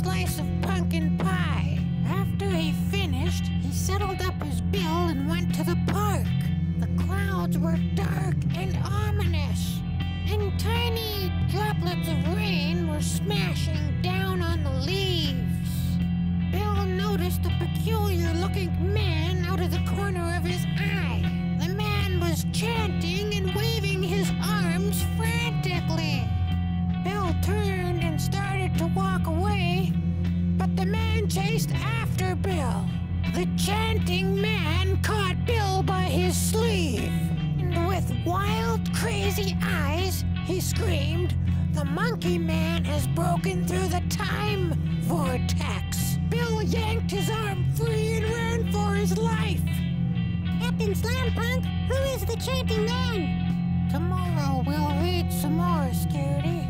slice of pumpkin pie. After he finished, he settled up his bill and went to the park. The clouds were dark and ominous, and tiny droplets of rain were smashing down on the leaves. Bill noticed a peculiar-looking man out of the corner of his eye. The man was chanting and waving his arms frantically. Bill turned and started to walk away, but the man chased after Bill. The chanting man caught Bill by his sleeve, and with wild, crazy eyes, he screamed, "The monkey man has broken through the time vortex!" Bill yanked his arm free and ran for his life. Captain Slampunk, who is the chanting man? Tomorrow we'll read some more, Scaredy.